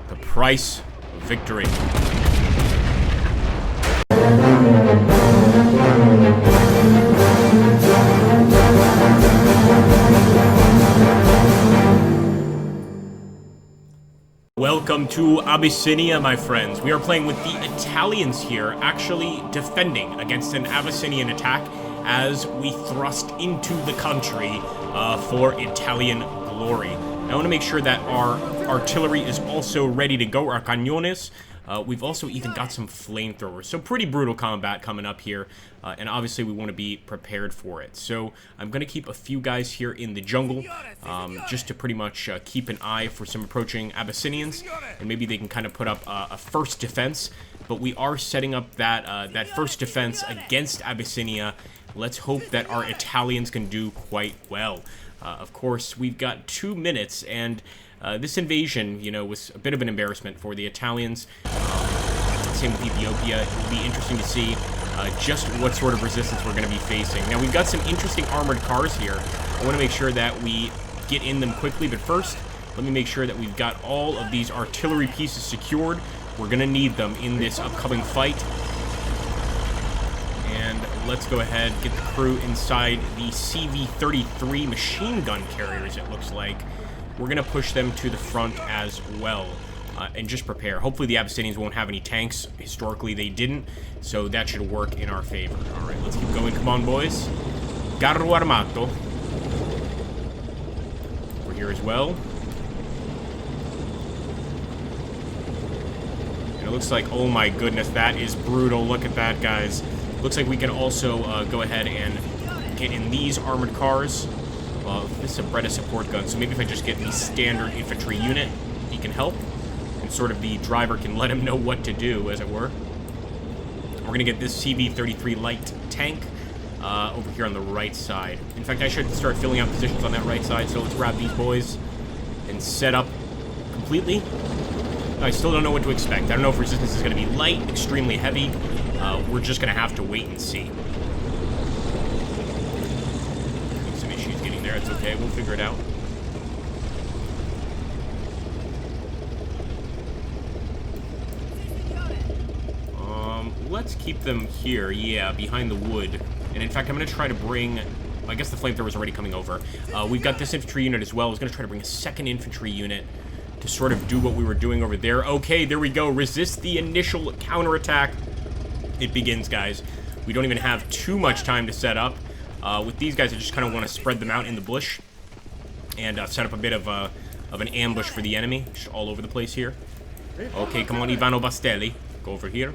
The price of victory. Welcome to Abyssinia, my friends. We are playing with the Italians here, actually defending against an Abyssinian attack as we thrust into the country for Italian glory. I want to make sure that our artillery is also ready to go, our cañones. We've also even got some flamethrowers. So pretty brutal combat coming up here. And obviously we want to be prepared for it. So I'm going to keep a few guys here in the jungle. Just to pretty much keep an eye for some approaching Abyssinians. And maybe they can kind of put up a first defense. But we are setting up that first defense against Abyssinia. Let's hope that our Italians can do quite well. Of course, we've got 2 minutes, and this invasion, you know, was a bit of an embarrassment for the Italians. Same with Ethiopia. It will be interesting to see just what sort of resistance we're going to be facing. Now, we've got some interesting armored cars here. I want to make sure that we get in them quickly, but first, let me make sure that we've got all of these artillery pieces secured. We're going to need them in this upcoming fight. And let's go ahead, get the crew inside the CV-33 machine gun carriers, it looks like. We're going to push them to the front as well, and just prepare. Hopefully the Abyssinians won't have any tanks. Historically, they didn't, so that should work in our favor. All right, let's keep going. Come on, boys. Carro armato. We're here as well. And it looks like, oh my goodness, that is brutal. Look at that, guys. Looks like we can also go ahead and get in these armored cars. This is a Breda support gun, so maybe if I just get the standard infantry unit, he can help. And sort of the driver can let him know what to do, as it were. We're going to get this CV-33 light tank over here on the right side. In fact, I should start filling out positions on that right side, so let's grab these boys and set up completely. I still don't know what to expect. I don't know if resistance is going to be light, extremely heavy. We're just going to have to wait and see. Some issues getting there. It's okay. We'll figure it out. Let's keep them here. Yeah, behind the wood. And in fact, I'm going to try to bring... I guess the flamethrower is already coming over. We've got this infantry unit as well. I was going to try to bring a second infantry unit to sort of do what we were doing over there. Okay, there we go. Resist the initial counterattack. It begins, guys. We don't even have too much time to set up. With these guys, I just kind of want to spread them out in the bush and set up a bit of an ambush for the enemy. Just all over the place here. Okay, come on, Ivano Bastelli. Go over here.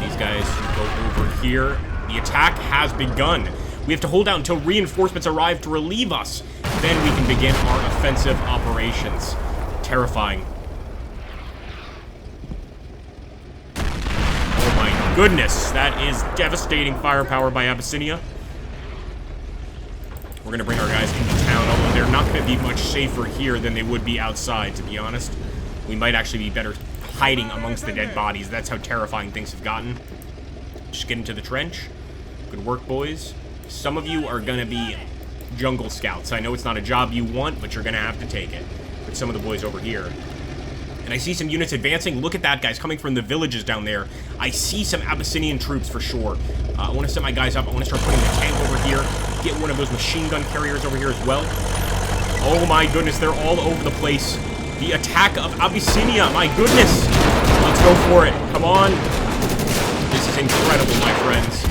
These guys go over here. The attack has begun. We have to hold out until reinforcements arrive to relieve us. Then we can begin our offensive operations. Terrifying. Oh my goodness, that is devastating firepower by Abyssinia. We're going to bring our guys into town, although they're not going to be much safer here than they would be outside, to be honest. We might actually be better hiding amongst the dead bodies. That's how terrifying things have gotten. Just get into the trench. Good work, boys. Some of you are going to be jungle scouts. I know it's not a job you want, but you're going to have to take it. With some of the boys over here. And I see some units advancing. Look at that, guys, coming from the villages down there. I see some Abyssinian troops for sure. I want to set my guys up. I want to start putting the tank over here. Get one of those machine gun carriers over here as well. Oh my goodness, they're all over the place. The attack of Abyssinia, my goodness. Let's go for it. Come on. This is incredible, my friends.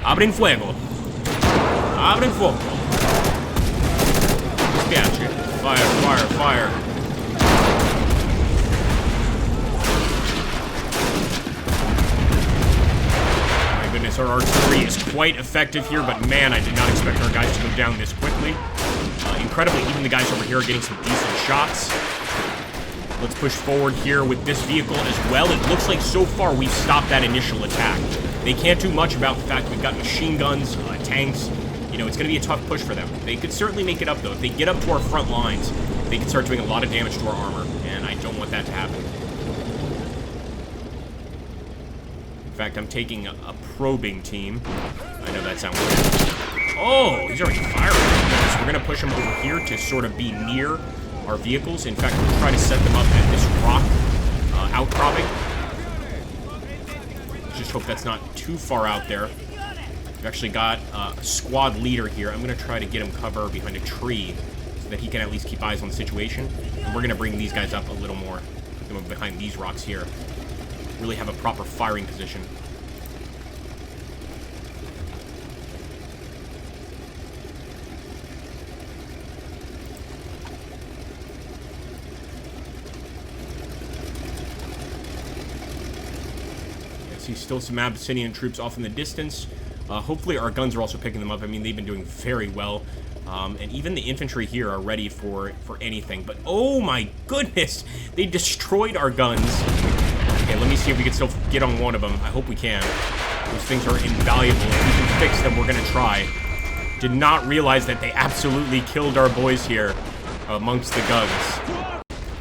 Abrin fuego. Abrin fuego. Spiace. Fire, fire, fire. My goodness, our artillery is quite effective here, but man, I did not expect our guys to go down this quickly. Incredibly, even the guys over here are getting some decent shots. Let's push forward here with this vehicle as well. It looks like so far we've stopped that initial attack. They can't do much about the fact we've got machine guns, tanks. You know, it's going to be a tough push for them. They could certainly make it up, though. If they get up to our front lines, they can start doing a lot of damage to our armor, and I don't want that to happen. In fact, I'm taking a probing team. I know that sounds weird. Oh, he's already firing. So we're going to push him over here to sort of be near our vehicles. In fact, we'll try to set them up at this hope that's not too far out there. We've actually got a squad leader here. I'm going to try to get him cover behind a tree so that he can at least keep eyes on the situation. And we're going to bring these guys up a little more. Put them behind these rocks here. Really have a proper firing position. See still some Abyssinian troops off in the distance. Hopefully our guns are also picking them up. I mean, they've been doing very well. And even the infantry here are ready for anything. But oh my goodness, they destroyed our guns. Okay, let me see if we can still get on one of them. I hope we can. Those things are invaluable. If we can fix them, we're gonna try. Did not realize that they absolutely killed our boys here amongst the guns.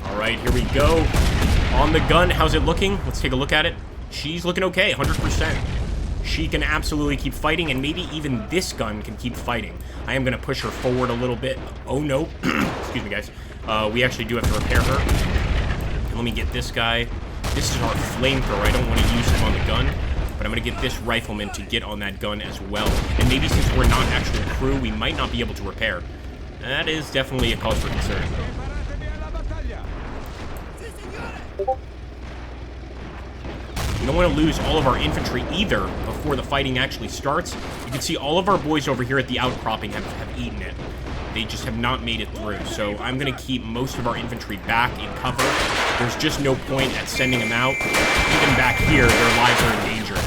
All right, here we go. On the gun, how's it looking? Let's take a look at it. She's looking okay, 100%. She can absolutely keep fighting, and maybe even this gun can keep fighting. I am going to push her forward a little bit. Oh, no. Excuse me, guys. We actually do have to repair her. And let me get this guy. This is our flamethrower. I don't want to use him on the gun, but I'm going to get this rifleman to get on that gun as well. And maybe since we're not actual crew, we might not be able to repair. That is definitely a cause for concern. We don't want to lose all of our infantry either before the fighting actually starts. You can see all of our boys over here at the outcropping have eaten it. They just have not made it through. So I'm going to keep most of our infantry back in cover. There's just no point at sending them out. Even back here, their lives are in danger.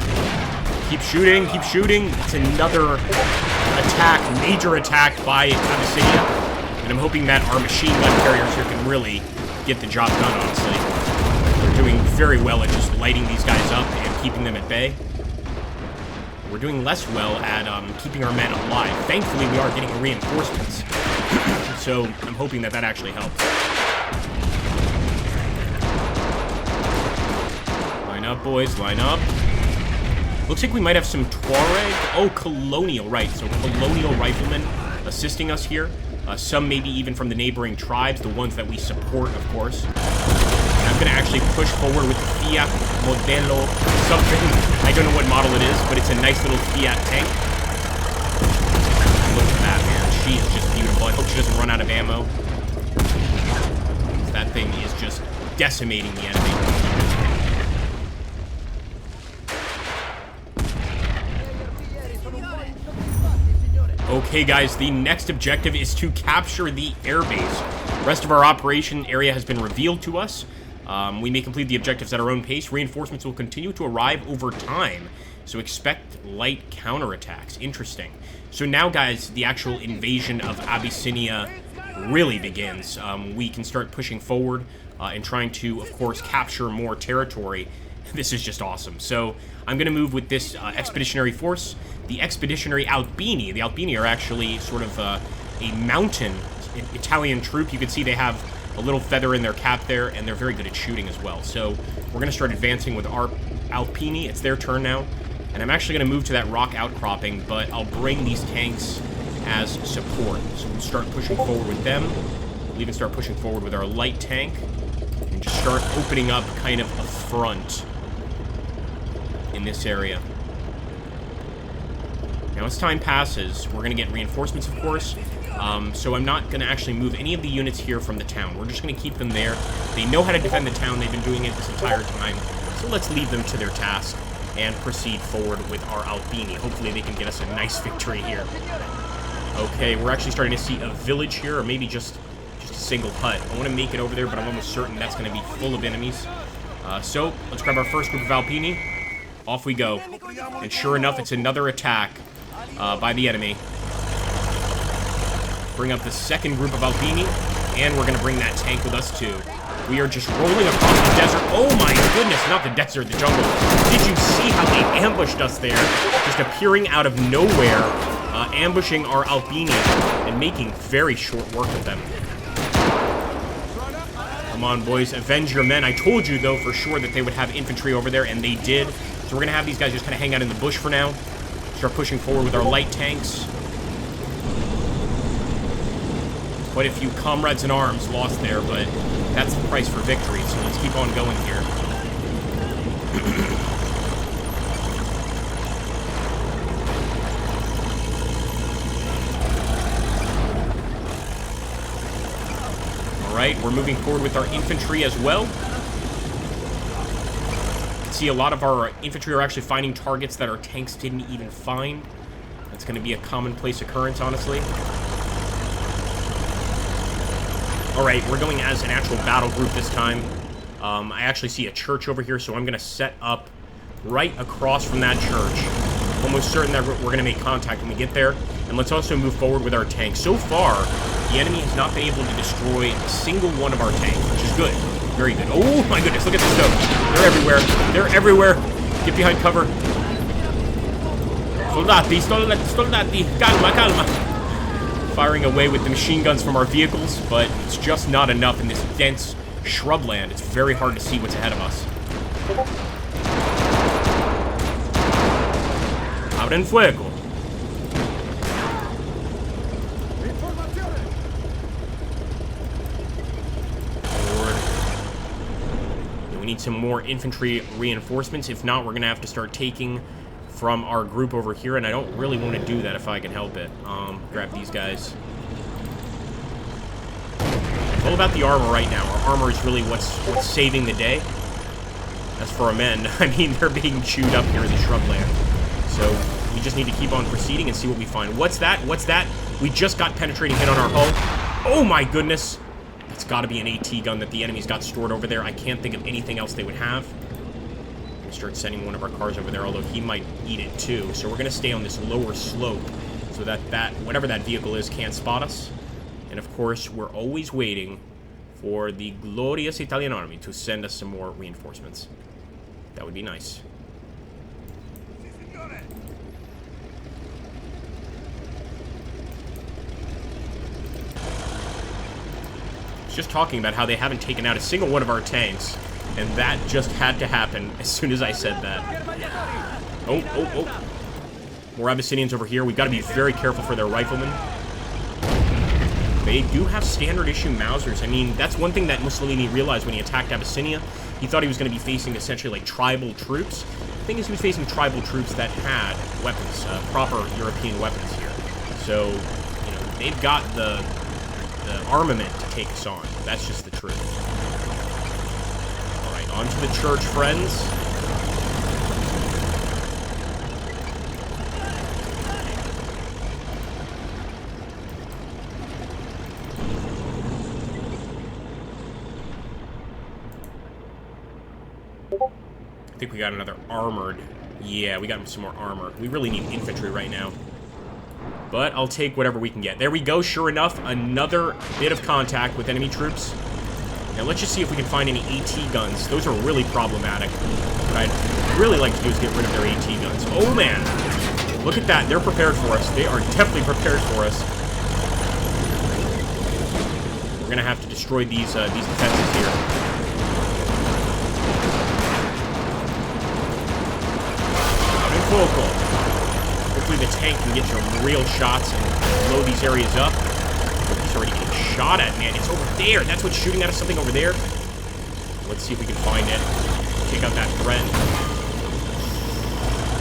Keep shooting, keep shooting. It's another attack, major attack by Abyssinia. And I'm hoping that our machine gun carriers here can really get the job done, honestly. Doing very well at just lighting these guys up and keeping them at bay. We're doing less well at keeping our men alive. Thankfully, we are getting reinforcements. So I'm hoping that that actually helps. Line up, boys, line up. Looks like we might have some Tuareg. Oh, Colonial, right. So Colonial Riflemen assisting us here. Some maybe even from the neighboring tribes, the ones that we support, of course. I'm going to actually push forward with the Fiat Modelo something. I don't know what model it is, but it's a nice little Fiat tank. Look at that, man. She is just beautiful. I hope she doesn't run out of ammo. That thing is just decimating the enemy. Okay, guys, the next objective is to capture the airbase. The rest of our operation area has been revealed to us. We may complete the objectives at our own pace. Reinforcements will continue to arrive over time, so expect light counterattacks. Interesting. So now, guys, the actual invasion of Abyssinia really begins. We can start pushing forward and trying to, of course, capture more territory. This is just awesome. So I'm going to move with this expeditionary force. The Expeditionary Albini. The Albini are actually sort of a mountain Italian troop. You can see they have a little feather in their cap there, and they're very good at shooting as well. So we're going to start advancing with our Alpini. It's their turn now. And I'm actually going to move to that rock outcropping, but I'll bring these tanks as support. So we'll start pushing forward with them. We'll even start pushing forward with our light tank. And just start opening up kind of a front in this area. Now, as time passes, we're going to get reinforcements, of course. So I'm not going to actually move any of the units here from the town. We're just going to keep them there. They know how to defend the town. They've been doing it this entire time. So let's leave them to their task and proceed forward with our Albini. Hopefully they can get us a nice victory here. Okay, we're actually starting to see a village here, or maybe just a single hut. I want to make it over there, but I'm almost certain that's going to be full of enemies. So let's grab our first group of Albini. Off we go. And sure enough, it's another attack by the enemy. Bring up the second group of Albini, and we're going to bring that tank with us too. We are just rolling across the desert. Oh my goodness, not the desert, the jungle. Did you see how they ambushed us there? Just appearing out of nowhere, ambushing our Albini and making very short work of them. Come on, boys, avenge your men. I told you, though, for sure that they would have infantry over there, and they did. So we're going to have these guys just kind of hang out in the bush for now. Start pushing forward with our light tanks. Quite a few comrades in arms lost there, but that's the price for victory, so let's keep on going here. Alright, we're moving forward with our infantry as well. You can see a lot of our infantry are actually finding targets that our tanks didn't even find. That's going to be a commonplace occurrence, honestly. Alright, we're going as an actual battle group this time. I actually see a church over here, so I'm going to set up right across from that church. Almost certain that we're going to make contact when we get there. And let's also move forward with our tanks. So far, the enemy has not been able to destroy a single one of our tanks, which is good. Very good. Oh my goodness, look at this though. They're everywhere. They're everywhere. Get behind cover. Soldati, soldati, calma, calma. Firing away with the machine guns from our vehicles, but it's just not enough in this dense shrubland. It's very hard to see what's ahead of us. Abren fuego. We need some more infantry reinforcements. If not, we're going to have to start taking from our group over here, and I don't really want to do that if I can help it. Grab these guys. It's all about the armor right now. Our armor is really what's saving the day. As for our men, I mean, they're being chewed up here in the shrubland. So we just need to keep on proceeding and see what we find. What's that? What's that? We just got penetrating hit on our hull. Oh my goodness. That's got to be an AT gun that the enemy's got stored over there. I can't think of anything else they would have. We'll start sending one of our cars over there, although he might eat it too. So we're going to stay on this lower slope so that whatever that vehicle is can't spot us. And of course, we're always waiting for the glorious Italian army to send us some more reinforcements. That would be nice. Just talking about how they haven't taken out a single one of our tanks, and that just had to happen as soon as I said that. Oh. More Abyssinians over here. We've got to be very careful for their riflemen. They do have standard issue Mausers. I mean, that's one thing that Mussolini realized when he attacked Abyssinia. He thought he was going to be facing essentially like tribal troops. The thing is, he was facing tribal troops that had weapons, proper European weapons here. So, you know, they've got the armament to take us on. That's just the truth. Alright, on to the church, friends. I think we got another armored. Yeah, we got some more armor. We really need infantry right now. But I'll take whatever we can get. There we go, sure enough, another bit of contact with enemy troops. Now let's just see if we can find any AT guns. Those are really problematic. What I'd really like to do is get rid of their AT guns. Oh man, look at that, they're prepared for us. They are definitely prepared for us. We're gonna have to destroy these defenses here. Out in focal. Hopefully the tank can get some real shots and blow these areas up. He's already getting shot at, man. It's over there. That's what's shooting at us, something over there. Let's see if we can find it. Take out that threat.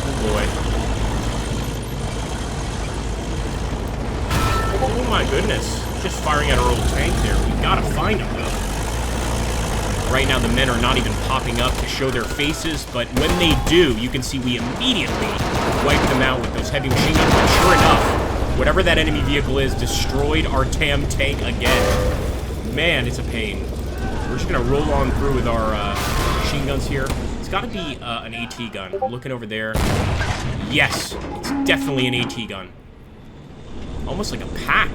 Oh, boy. Oh, my goodness. Just firing at our old tank there. We've got to find him, though. Right now, the men are not even popping up to show their faces, but when they do, you can see we immediately wipe them out with those heavy machine guns. But sure enough, whatever that enemy vehicle is destroyed our damn tank again. Man, it's a pain. We're just going to roll on through with our machine guns here. It's got to be an AT gun. I'm looking over there. Yes, it's definitely an AT gun. Almost like a pack.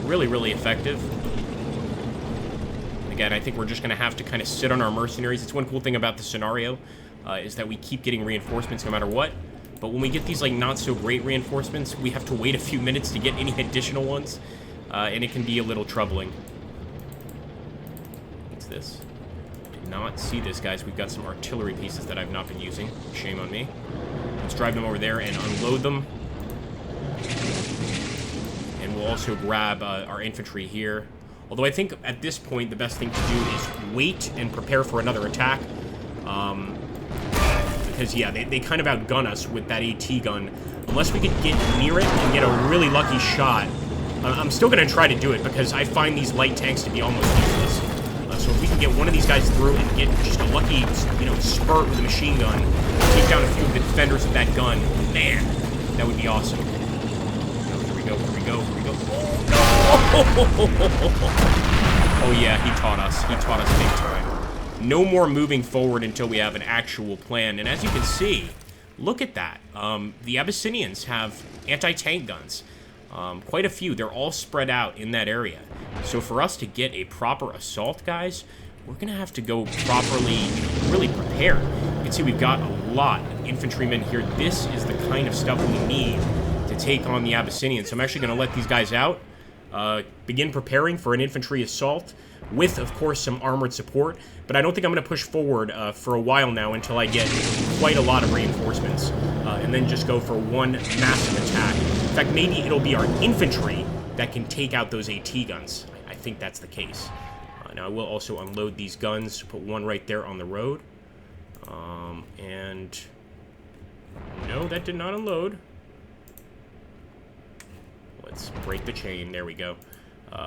Really, really effective. Again, I think we're just going to have to kind of sit on our mercenaries. It's one cool thing about the scenario, is that we keep getting reinforcements no matter what. But when we get these, like, not-so-great reinforcements, we have to wait a few minutes to get any additional ones, and it can be a little troubling. What's this? Did not see this, guys. We've got some artillery pieces that I've not been using. Shame on me. Let's drive them over there and unload them. And we'll also grab our infantry here. Although I think at this point the best thing to do is wait and prepare for another attack. Because, yeah, they kind of outgun us with that AT gun. Unless we could get near it and get a really lucky shot, I'm still going to try to do it because I find these light tanks to be almost useless. So if we can get one of these guys through and get just a lucky, you know, spurt with a machine gun, take down a few of the defenders with that gun, man, that would be awesome. Here we go, here we go, here we go. Oh yeah, he taught us. He taught us big time. No more moving forward until we have an actual plan. And as you can see, look at that. The Abyssinians have anti-tank guns. Quite a few. They're all spread out in that area. So for us to get a proper assault, guys, we're going to have to go properly, you know, really prepared. You can see we've got a lot of infantrymen here. This is the kind of stuff we need to take on the Abyssinians. So I'm actually going to let these guys out, begin preparing for an infantry assault with, of course, some armored support. But I don't think I'm going to push forward for a while now until I get quite a lot of reinforcements. And then just go for one massive attack. In fact, maybe it'll be our infantry that can take out those AT guns. I think that's the case. Now, I will also unload these guns. Put one right there on the road. And... no, that did not unload. Let's break the chain. There we go.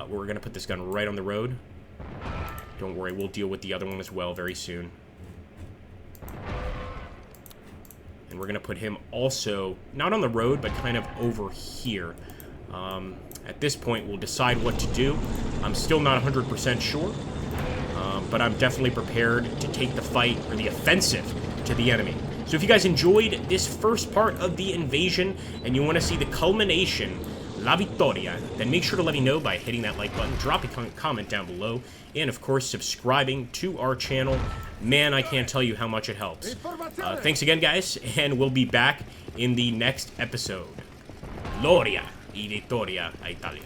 We're going to put this gun right on the road. Don't worry, we'll deal with the other one as well very soon. And we're going to put him also, not on the road, but kind of over here. At this point, we'll decide what to do. I'm still not 100% sure, but I'm definitely prepared to take the fight, or the offensive, to the enemy. So if you guys enjoyed this first part of the invasion, and you want to see the culmination, La Victoria, then make sure to let me know by hitting that like button, drop a comment down below, and of course subscribing to our channel. Man, I can't tell you how much it helps. Thanks again, guys, and we'll be back in the next episode. Gloria y Vittoria a Italia.